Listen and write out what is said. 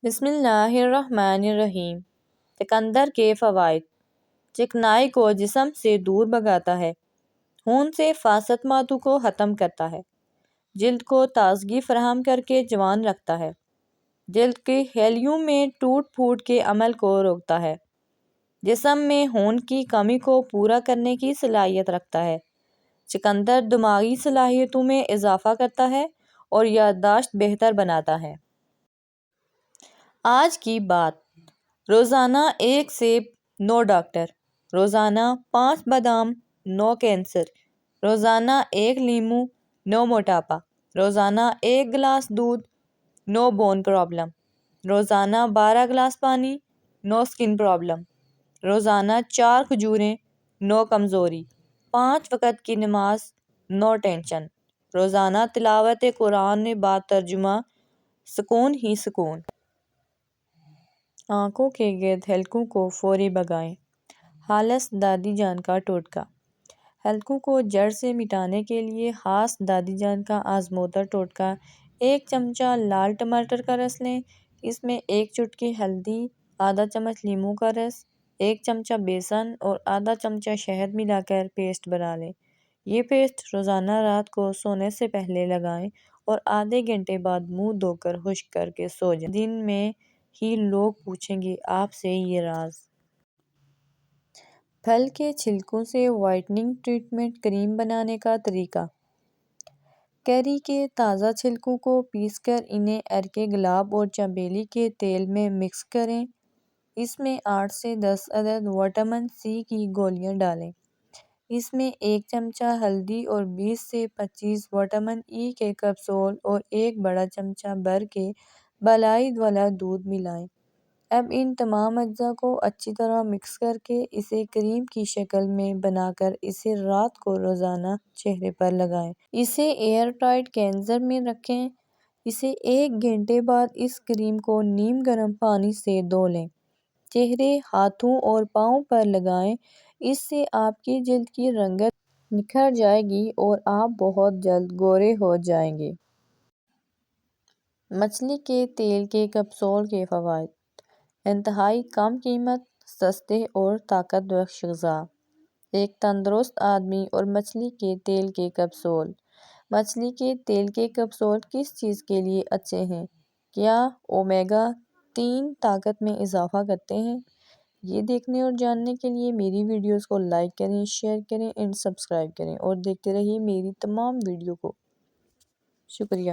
بسم اللہ الرحمن الرحیم۔ چقندر کے فوائد۔ چکنائی کو جسم سے دور بھگاتا ہے، خون سے فاسد مادوں کو ختم کرتا ہے، جلد کو تازگی فراہم کر کے جوان رکھتا ہے، جلد کے خلیوں میں ٹوٹ پھوٹ کے عمل کو روکتا ہے، جسم میں خون کی کمی کو پورا کرنے کی صلاحیت رکھتا ہے۔ چقندر دماغی صلاحیتوں میں اضافہ کرتا ہے اور یادداشت بہتر بناتا ہے۔ آج کی بات۔ روزانہ 1 سیب، نو ڈاکٹر۔ روزانہ 5 بادام، نو کینسر۔ روزانہ 1 لیموں، نو موٹاپا۔ روزانہ 1 گلاس دودھ، نو بون پرابلم۔ روزانہ 12 گلاس پانی، نو سکن پرابلم۔ روزانہ 4 کھجوریں، نو کمزوری۔ 5 وقت کی نماز، نو ٹینشن۔ روزانہ تلاوت قرآن با ترجمہ، سکون ہی سکون۔ آنکھوں کے گرد حلقوں کو فوری بھگائیں۔ خالص دادی جان کا ٹوٹکا۔ حلقوں کو جڑ سے مٹانے کے لیے خاص دادی جان کا آزمودہ ٹوٹکا۔ 1 چمچہ لال ٹماٹر کا رس لیں، اس میں 1 چٹکی ہلدی، آدھا چمچ لیموں کا رس، 1 چمچہ بیسن اور آدھا چمچہ شہد ملا کر پیسٹ بنا لیں۔ یہ پیسٹ روزانہ رات کو سونے سے پہلے لگائیں اور آدھے گھنٹے بعد منہ دھو کر خشک کر کے سو جائیں۔ دن میں ہی لوگ پوچھیں گے آپ سے یہ راز۔ پھل کے چھلکوں سے وائٹننگ ٹریٹمنٹ کریم بنانے کا طریقہ۔ کیری کے تازہ چھلکوں کو پیس کر انہیں عرق گلاب اور چنبیلی کے تیل میں مکس کریں۔ اس میں 8 سے 10 عدد وٹامن سی کی گولیاں ڈالیں۔ اس میں 1 چمچہ ہلدی اور 20 سے 25 وٹامن ای کے کیپسول اور 1 بڑا چمچہ بھر کے بالائد والا دودھ ملائیں۔ اب ان تمام اجزاء کو اچھی طرح مکس کر کے اسے کریم کی شکل میں بنا کر اسے رات کو روزانہ چہرے پر لگائیں۔ اسے ایئر ٹائٹ کنٹینر میں رکھیں۔ اسے 1 گھنٹے بعد اس کریم کو نیم گرم پانی سے دھو لیں۔ چہرے، ہاتھوں اور پاؤں پر لگائیں۔ اس سے آپ کی جلد کی رنگت نکھر جائے گی اور آپ بہت جلد گورے ہو جائیں گے۔ مچھلی کے تیل کے کیپسول کے فوائد۔ انتہائی کم قیمت، سستے اور طاقت بخش غذا۔ ایک تندرست آدمی اور مچھلی کے تیل کے کیپسول۔ مچھلی کے تیل کے کیپسول کس چیز کے لیے اچھے ہیں؟ کیا اومیگا 3 طاقت میں اضافہ کرتے ہیں؟ یہ دیکھنے اور جاننے کے لیے میری ویڈیوز کو لائک کریں، شیئر کریں اینڈ سبسکرائب کریں اور دیکھتے رہیے میری تمام ویڈیو کو۔ شکریہ۔